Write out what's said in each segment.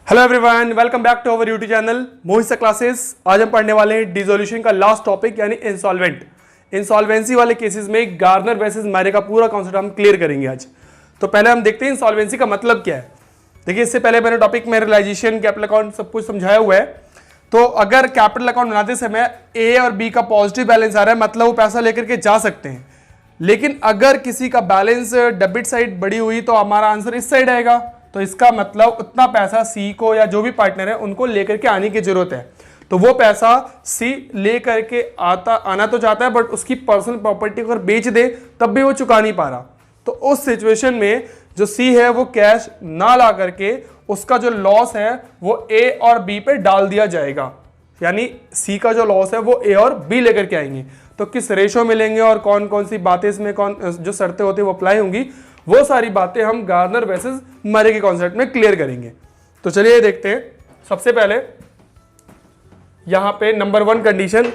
Hello everyone, welcome back to our YouTube channel Mohit सा classes. आज हम पढ़ने वाले हैं डिसोल्यूशन का लास्ट टॉपिक यानी इंसॉल्वेंट। इंसॉल्वेंसी वाले केसेस में गार्नर वर्सेस मैरे का पूरा कॉन्सेप्ट हम क्लियर करेंगे आज। तो पहले हम देखते हैं इंसॉल्वेंसी का मतलब क्या है। देखिए, इससे पहले मैंने टॉपिक में रियलाइजेशन, कैपिटल अकाउंट सब कुछ समझाया हुआ है। तो अगर कैपिटल अकाउंट बनाते समय ए और बी का पॉजिटिव बैलेंस आ रहा है, मतलब वो पैसा लेकर के जा सकते हैं। लेकिन अगर किसी का बैलेंस डेबिट साइड बढ़ी हुई तो हमारा आंसर इस साइड आएगा। तो इसका मतलब उतना पैसा सी को या जो भी पार्टनर है उनको लेकर के आने की जरूरत है। तो वो पैसा सी लेकर के आना तो चाहता है, बट उसकी पर्सनल प्रॉपर्टी अगर बेच दे तब भी वो चुका नहीं पा रहा। तो उस सिचुएशन में जो सी है वो कैश ना ला करके उसका जो लॉस है वो ए और बी पे डाल दिया जाएगा। यानी सी का जो लॉस है वो ए और बी लेकर के आएंगे। तो किस रेशो में लेंगे और कौन कौन सी बातें इसमें कौन जो शर्तें होती है वो अप्लाई होंगी, वो सारी बातें हम गार्नर वर्सेस मैरे के कॉन्सेप्ट में क्लियर करेंगे। तो चलिए देखते हैं। सबसे पहले यहां पे नंबर 1 कंडीशन,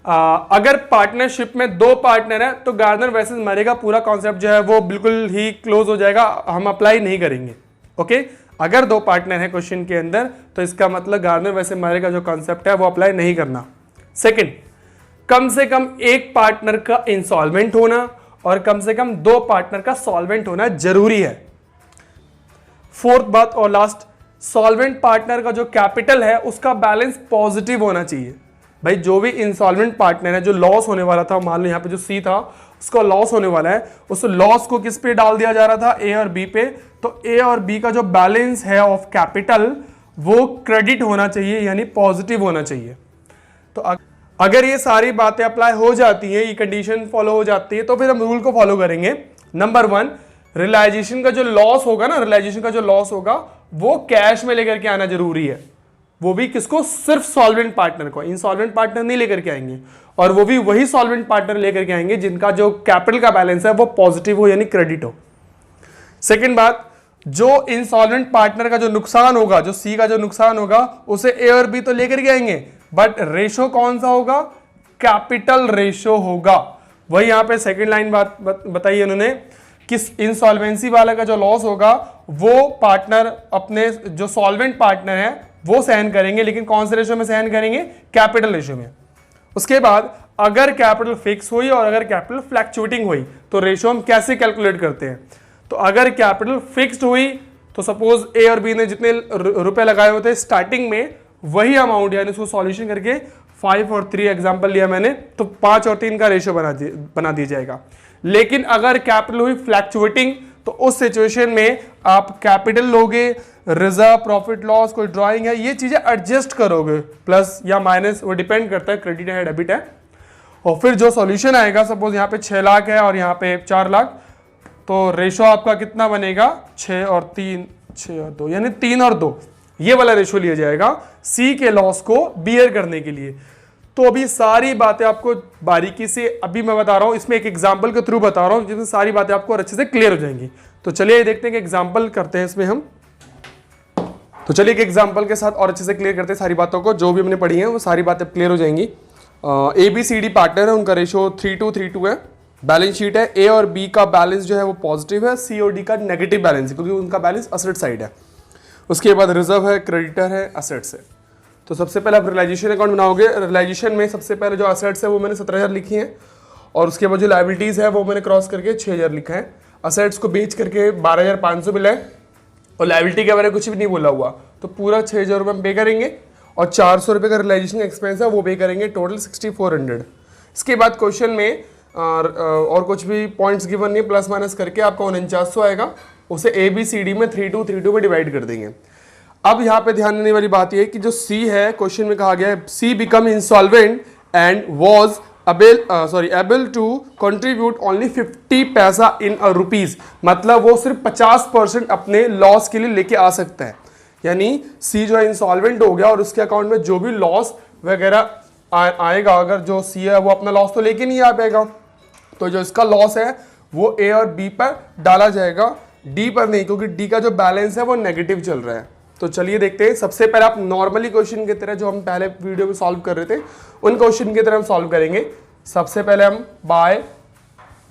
अगर पार्टनरशिप में 2 पार्टनर है तो गार्नर वर्सेस मैरे का पूरा कॉन्सेप्ट जो है वो बिल्कुल ही क्लोज हो जाएगा, हम अप्लाई नहीं करेंगे। ओके, अगर 2 पार्टनर है क्वेश्चन के अंदर तो इसका मतलब गार्नर वर्सेस मैरे का जो कॉन्सेप्ट है वो अप्लाई नहीं करना। सेकंड, कम से कम एक पार्टनर का इंसॉल्वेंट होना और कम से कम 2 पार्टनर का सॉल्वेंट होना जरूरी है। फोर्थ बात और लास्ट, सॉल्वेंट पार्टनर का जो कैपिटल है उसका बैलेंस पॉजिटिव होना चाहिए। भाई, जो भी इंसॉल्वेंट पार्टनर है, जो लॉस होने वाला था, मान लो यहाँ पे जो सी था उसका लॉस होने वाला है, उस लॉस को किस पे डाल दिया जा रहा था, ए और बी पे। तो ए और बी का जो बैलेंस है ऑफ कैपिटल वो क्रेडिट होना चाहिए, यानी पॉजिटिव होना चाहिए। तो अगर ये सारी बातें अप्लाई हो जाती है, ये कंडीशन फॉलो हो जाती है, तो फिर हम रूल को फॉलो करेंगे। नंबर 1, रियलाइजेशन का जो लॉस होगा ना, रियलाइजेशन का जो लॉस होगा वो कैश में लेकर के आना जरूरी है। वो भी किसको? सिर्फ सॉल्वेंट पार्टनर को, इंसॉल्वेंट पार्टनर नहीं लेकर के आएंगे। और वो भी वही सॉल्वेंट पार्टनर लेकर के आएंगे जिनका जो कैपिटल का बैलेंस है वो पॉजिटिव हो, यानी क्रेडिट हो। सेकेंड बात, जो इंसॉल्वेंट पार्टनर का जो नुकसान होगा, जो सी का जो नुकसान होगा, उसे ए और बी तो लेकर के आएंगे, बट रेशो कौन सा होगा? कैपिटल रेशो होगा। वही यहां पे सेकंड लाइन बात बताई उन्होंने, किस इंसॉल्वेंसी वाला का जो लॉस होगा वो पार्टनर अपने जो सॉल्वेंट पार्टनर है वो सहन करेंगे, लेकिन कौन से रेशो में सहन करेंगे? कैपिटल रेशो में। उसके बाद अगर कैपिटल फिक्स हुई और अगर कैपिटल फ्लैक्चुएटिंग हुई तो रेशो हम कैसे कैलकुलेट करते हैं? तो अगर कैपिटल फिक्स्ड हुई तो सपोज ए और बी ने जितने रुपए लगाए हुए थे स्टार्टिंग में, वही अमाउंट, यानी उसको सॉल्यूशन करके 5 और 3 एग्जांपल लिया मैंने, तो 5 और 3 का रेशियो बना दिया जाएगा। लेकिन अगर कैपिटल हुई फ्लैक्चुएटिंग तो उस सिचुएशन में आप कैपिटल लोगे, रिजर्व, प्रॉफिट लॉस, कोई ड्राइंग है, ये चीजें एडजस्ट करोगे, प्लस या माइनस, वो डिपेंड करता है क्रेडिट है डेबिट है। और फिर जो सॉल्यूशन आएगा, सपोज यहाँ पे 6 लाख है और यहाँ पे 4 लाख, तो रेशो आपका कितना बनेगा? 6 और 3, 6 और 2, यानी 3 और 2, ये वाला रेशो लिया जाएगा सी के लॉस को बियर करने के लिए। तो अभी सारी बातें आपको बारीकी से अभी मैं बता रहा हूं, इसमें एक एग्जांपल के थ्रू बता रहा हूं जिसमें सारी बातें आपको अच्छे से क्लियर हो जाएंगी। तो चलिए देखते हैं कि एग्जांपल करते हैं इसमें हम। तो चलिए एक एग्जांपल के साथ और अच्छे से क्लियर करते हैं सारी बातों को, जो भी हमने पढ़ी है वो सारी बातें क्लियर हो जाएंगी। ABCD पार्टनर है, उनका रेशो 3:2 है। बैलेंस शीट है, ए और बी का बैलेंस जो है वो पॉजिटिव है, सी और डी का नेगेटिव बैलेंस है क्योंकि उनका बैलेंस असेट साइड है। उसके बाद रिजर्व है, क्रेडिटर है, असेट्स है। तो सबसे पहले आप रियलाइजेशन अकाउंट बनाओगे। रियलाइजेशन में सबसे पहले जो असेट्स है वो मैंने 17,000 लिखी है, और उसके बाद जो लायबिलिटीज है वो मैंने क्रॉस करके 6,000 लिखा है। असेट्स को बेच करके 12,500 मिला है, और लायबिलिटी के बारे में कुछ भी नहीं बोला हुआ, तो पूरा 6,000 रुपये हम पे करेंगे, और 400 रुपये का रियलाइजेशन एक्सपेंस है वो पे करेंगे, टोटल 6,400। इसके बाद क्वेश्चन में और कुछ भी पॉइंट्स गिवन नहीं, प्लस माइनस करके आपका 4900 आएगा, उसे ABCD में 3:2 में डिवाइड कर देंगे। अब यहाँ पे ध्यान देने वाली बात यह है कि जो C है, क्वेश्चन में कहा गया है C become insolvent and was able to contribute only 50 paisa in rupees, मतलब वो सिर्फ 50% अपने लॉस के लिए लेके आ सकता है। यानी C जो है इंसॉल्वेंट हो गया और उसके अकाउंट में जो भी लॉस वगैरह आएगा, अगर जो C है वो अपना लॉस तो लेके नहीं आ पाएगा, तो जो इसका लॉस है वो A और B पर डाला जाएगा, D पर नहीं, क्योंकि D का जो बैलेंस है वो नेगेटिव चल रहा है। तो चलिए देखते हैं। सबसे पहले आप नॉर्मली क्वेश्चन की तरह जो हम पहले वीडियो में सॉल्व कर रहे थे उन क्वेश्चन की तरह हम सॉल्व करेंगे। सबसे पहले हम बाय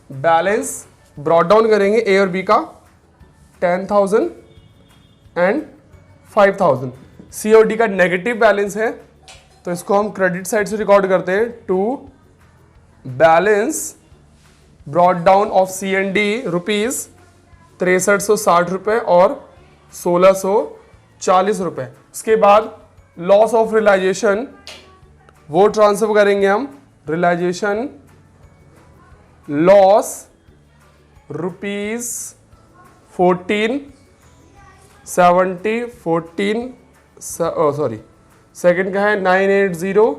बैलेंस ब्रॉट डाउन करेंगे ए और बी का 10,000 एंड 5000। सी और डी का नेगेटिव बैलेंस है तो इसको हम क्रेडिट साइड से रिकॉर्ड करते हैं, to balance brought down of C and D rupees 6360 रुपये और 1640 रुपये। उसके बाद लॉस ऑफ रियलाइजेशन वो ट्रांसफर करेंगे हम, रियलाइजेशन लॉस रुपीज 1470 सेकंड का है 980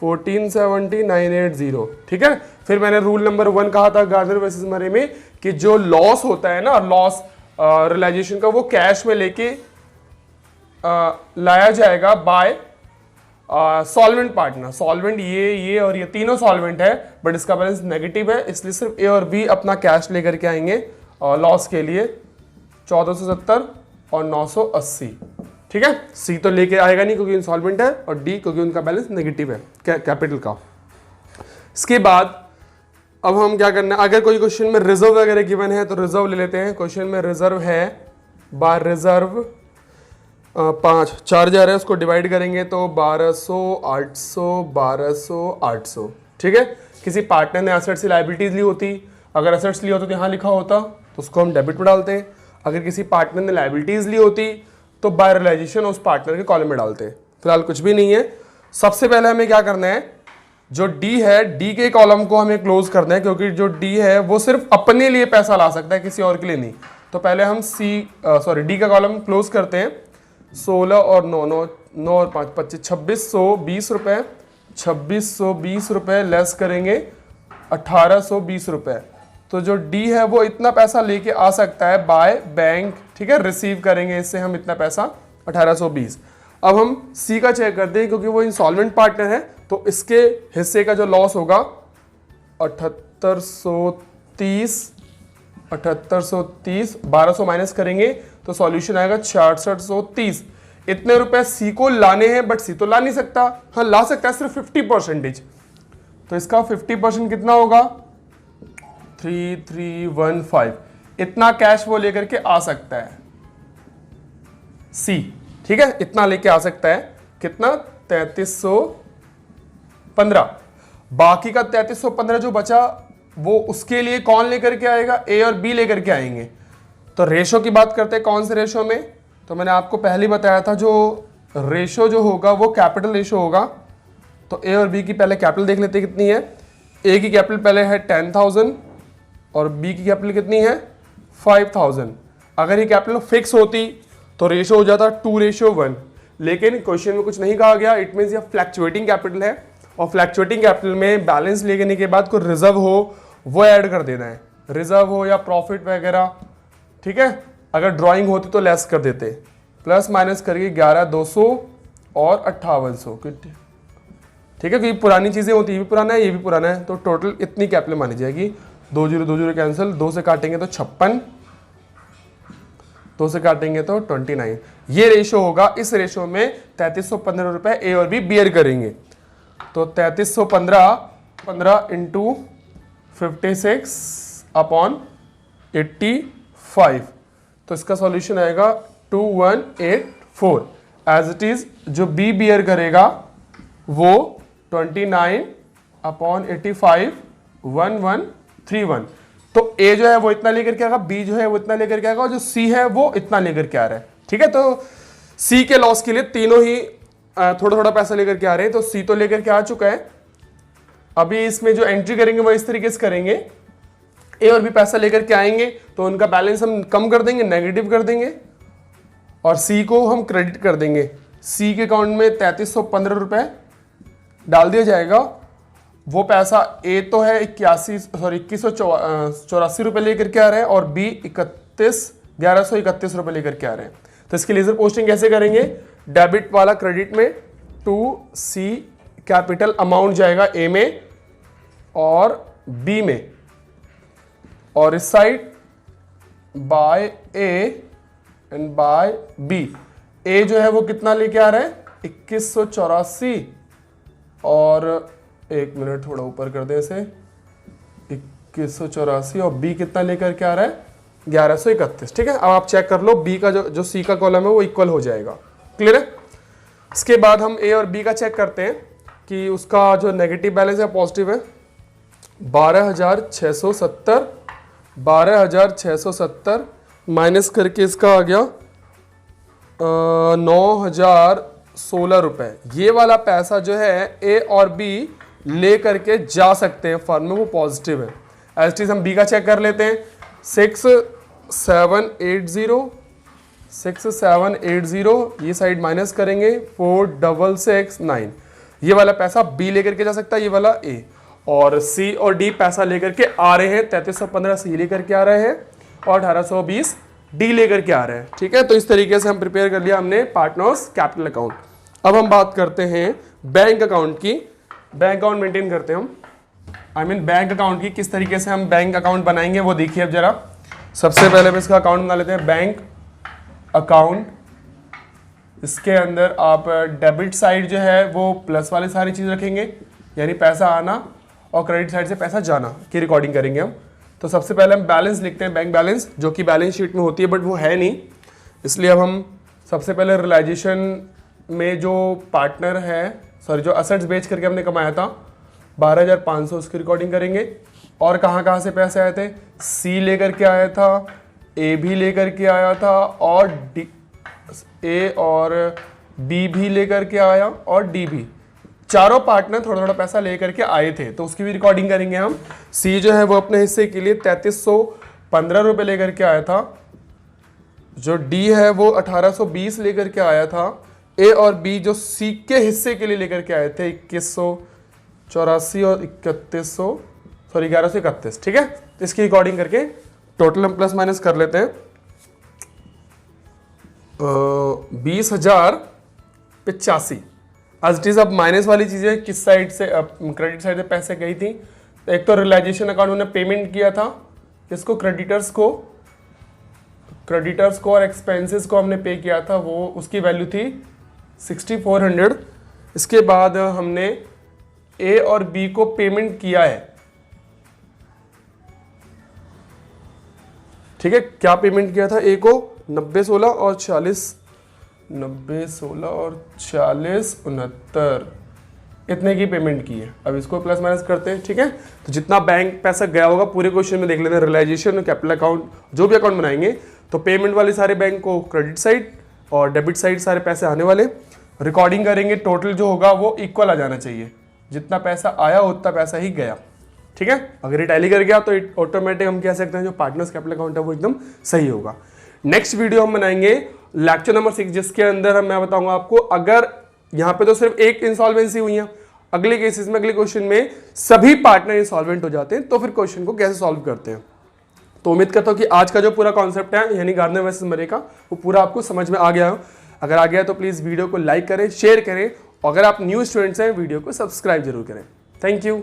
1470 980। ठीक है, फिर मैंने रूल नंबर 1 कहा था गार्नर वर्सेस मरे में कि जो लॉस होता है ना, लॉस रियलाइजेशन का, वो कैश में लेके लाया जाएगा बाय सॉल्वेंट पार्टनर। सॉल्वेंट ये और ये तीनों सॉल्वेंट है, बट इसका बैलेंस नेगेटिव है, इसलिए सिर्फ ए और बी अपना कैश लेकर के आएंगे लॉस के लिए 1470 और 980। ठीक है, सी तो लेके आएगा नहीं क्योंकि इंसॉल्वेंट है, और डी क्योंकि उनका बैलेंस नेगेटिव है कैपिटल का। इसके बाद अब हम क्या करना है, अगर कोई क्वेश्चन में रिजर्व वगैरह गिवन है तो रिजर्व ले लेते हैं। क्वेश्चन में रिजर्व है, बार रिजर्व 4 जा रहा है, उसको डिवाइड करेंगे तो 1200 800 1200 800। ठीक है, किसी पार्टनर ने एसेट्स से लायबिलिटीज ली होती, अगर एसेट्स ली होती तो यहाँ लिखा होता तो उसको हम डेबिट में डालते हैं। अगर किसी पार्टनर ने लायबिलिटीज ली होती तो बाय रियलाइजेशन उस पार्टनर के कॉलम में डालते हैं। फिलहाल कुछ भी नहीं है। सबसे पहले हमें क्या करना है, जो डी है, डी के कॉलम को हमें क्लोज करना है, क्योंकि जो डी है वो सिर्फ अपने लिए पैसा ला सकता है, किसी और के लिए नहीं। तो पहले हम डी का कॉलम क्लोज करते हैं। 16 और 9 और 5 25 2620 रुपये, 2620 रुपये लेस करेंगे 1820 रुपये। तो जो डी है वो इतना पैसा लेके आ सकता है बाय बैंक। ठीक है, रिसीव करेंगे इससे हम इतना पैसा 1820। अब हम सी का चेक करते हैं, क्योंकि वो इंसॉल्वेंट पार्टनर है तो इसके हिस्से का जो लॉस होगा 7830 1200 माइनस करेंगे तो सॉल्यूशन आएगा 6630। इतने रुपए सी को लाने हैं, बट सी तो ला नहीं सकता। हाँ, ला सकता है सिर्फ 50%। तो इसका 50% कितना होगा 3315। इतना कैश वो लेकर के आ सकता है सी। ठीक है, इतना लेके आ सकता है। कितना 3315। बाकी का 3315 जो बचा वो उसके लिए कौन लेकर के आएगा, ए और बी लेकर के आएंगे। तो रेशो की बात करते हैं, कौन से रेशो में, तो मैंने आपको पहले ही बताया था जो रेशो जो होगा वो कैपिटल रेशो होगा। तो ए और बी की पहले कैपिटल देख लेते हैं कितनी है। ए की कैपिटल पहले है 10,000 और बी की कैपिटल कितनी है 5,000। अगर ये कैपिटल फिक्स होती तो रेशो हो जाता 2:1, लेकिन क्वेश्चन में कुछ नहीं कहा गया। इट मीन्स ये फ्लैक्चुएटिंग कैपिटल है, और फ्लैक्चुएटिंग कैपिटल में बैलेंस लेने के बाद कोई रिजर्व हो वो ऐड कर देना है, रिजर्व हो या प्रॉफिट वगैरह। ठीक है, अगर ड्राइंग होती तो लेस कर देते, प्लस माइनस करके 11,200 और 5800। ठीक है, क्योंकि पुरानी चीजें होती, ये भी पुराना है ये भी पुराना है, तो टोटल इतनी कैपिटल मानी जाएगी। 2 0 कैंसिल, 2 से काटेंगे तो 56, 2 से काटेंगे तो 29। ये रेशो होगा। इस रेशो में 3315 रुपए ए और बी बियर करेंगे। तो 3315 इंटू 56/85। तो इसका सॉल्यूशन आएगा 2184। एज इट इज जो बी बियर करेगा वो 29/85 1131। तो ए जो है वो इतना लेकर के आएगा, बी जो है वो इतना लेकर के आएगा, और जो सी है वो इतना लेकर के आ रहा है। ठीक है, तो सी के लॉस के लिए तीनों ही थोड़ा थोड़ा पैसा लेकर के आ रहे हैं। तो सी तो लेकर के आ चुका है। अभी इसमें जो एंट्री करेंगे वो इस तरीके से करेंगे, ए और बी पैसा लेकर के आएंगे तो उनका बैलेंस हम कम कर देंगे, नेगेटिव कर देंगे, और सी को हम क्रेडिट कर देंगे। सी के अकाउंट में 3315 रुपए डाल दिया जाएगा। वो पैसा ए तो है 2184 रुपए लेकर के आ रहे हैं, और बी 1131 रुपए लेकर के आ रहे हैं। तो इसकी लेजर पोस्टिंग कैसे करेंगे, डेबिट वाला क्रेडिट में, टू सी कैपिटल अमाउंट जाएगा ए में और बी में, और इस side by A and by B. A जो है वो कितना लेके आ रहा है 2184, और एक मिनट थोड़ा ऊपर कर दे इसे, 2184, और बी कितना लेकर के आ रहा है 1131। ठीक है, अब आप चेक कर लो बी का जो सी का कॉलम है वो इक्वल हो जाएगा। क्लियर है। इसके बाद हम ए और बी का चेक करते हैं कि उसका जो नेगेटिव बैलेंस है पॉजिटिव है। 12,670 माइनस करके इसका आ गया 9,016 रुपए। ये वाला पैसा जो है ए और बी ले करके जा सकते हैं फर्म में, वो पॉजिटिव है। एज इट इज हम बी का चेक कर लेते हैं। 6780 ये साइड माइनस करेंगे 4669। ये वाला पैसा बी लेकर के जा सकता है, ये वाला ए। और सी और डी पैसा लेकर के आ रहे हैं। 3315 सी लेकर के आ रहे हैं और 1820 डी लेकर के आ रहे हैं। ठीक है, तो इस तरीके से हम प्रिपेयर कर लिया हमने पार्टनर्स कैपिटल अकाउंट। अब हम बात करते हैं बैंक अकाउंट की। बैंक अकाउंट मेंटेन करते हैं हम, बैंक अकाउंट की किस तरीके से हम बैंक अकाउंट बनाएंगे वो देखिए। अब जरा सबसे पहले हम इसका अकाउंट बना लेते हैं, बैंक अकाउंट। इसके अंदर आप डेबिट साइड जो है वो प्लस वाली सारी चीज रखेंगे, यानी पैसा आना, और क्रेडिट साइड से पैसा जाना की रिकॉर्डिंग करेंगे हम। तो सबसे पहले हम बैलेंस लिखते हैं, बैंक बैलेंस, जो कि बैलेंस शीट में होती है बट वो है नहीं, इसलिए अब हम सबसे पहले रियलाइजेशन में जो पार्टनर है, सॉरी जो असेट्स बेच करके हमने कमाया था 12,500, उसकी रिकॉर्डिंग करेंगे। और कहाँ से पैसे आए थे, सी लेकर के आया था, ए भी लेकर के आया था, और डी, ए और बी भी लेकर के आया, और डी भी। चारों पार्टनर थोड़ा थोड़ा पैसा लेकर के आए थे, तो उसकी भी रिकॉर्डिंग करेंगे हम। सी जो है वो अपने हिस्से के लिए 3315 रुपए लेकर के आया था। जो डी है वो 1820 लेकर के आया था। ए और बी जो सी के हिस्से के लिए लेकर के आए थे 2184 और 1131। ठीक है, इसकी रिकॉर्डिंग करके टोटल हम प्लस माइनस कर लेते हैं। 20,085। As it is. अब माइनस वाली चीजें किस साइड से, क्रेडिट साइड से पैसे गई थी। तो एक तो रियलाइजेशन अकाउंट उन्होंने पेमेंट किया था, किसको, क्रेडिटर्स को और एक्सपेंसेस को हमने पे किया था, वो उसकी वैल्यू थी 6400। इसके बाद हमने ए और बी को पेमेंट किया है। ठीक है, क्या पेमेंट किया था, ए को 9016 और 4069 इतने की पेमेंट की है। अब इसको प्लस माइनस करते हैं। ठीक है, तो जितना बैंक पैसा गया होगा पूरे क्वेश्चन में देख लेते हैं। रियलाइजेशन, कैपिटल अकाउंट, जो भी अकाउंट बनाएंगे तो पेमेंट वाले सारे बैंक को क्रेडिट साइड और डेबिट साइड सारे पैसे आने वाले। रिकॉर्डिंग करेंगे, टोटल जो होगा वो इक्वल आ जाना चाहिए, जितना पैसा आया उतना पैसा ही गया। ठीक है, अगर ये टैली कर गया तो ऑटोमेटिक हम कह सकते हैं जो पार्टनर्स कैपिटल अकाउंट है वो एकदम सही होगा। नेक्स्ट वीडियो हम बनाएंगे लेक्चर नंबर 6, जिसके अंदर मैं बताऊंगा आपको, अगर यहाँ पे तो सिर्फ एक इंसॉल्वेंसी हुई है, अगले केसेस में, अगले क्वेश्चन में सभी पार्टनर इंसॉल्वेंट हो जाते हैं, तो फिर क्वेश्चन को कैसे सॉल्व करते हैं। तो उम्मीद करता हूँ कि आज का जो पूरा कॉन्सेप्ट है, यानी गार्नर वर्सेस मरे का, वो पूरा आपको समझ में आ गया हो। अगर आ गया तो प्लीज वीडियो को लाइक करें, शेयर करें, और अगर आप न्यू स्टूडेंट्स हैं वीडियो को सब्सक्राइब जरूर करें। Thank you.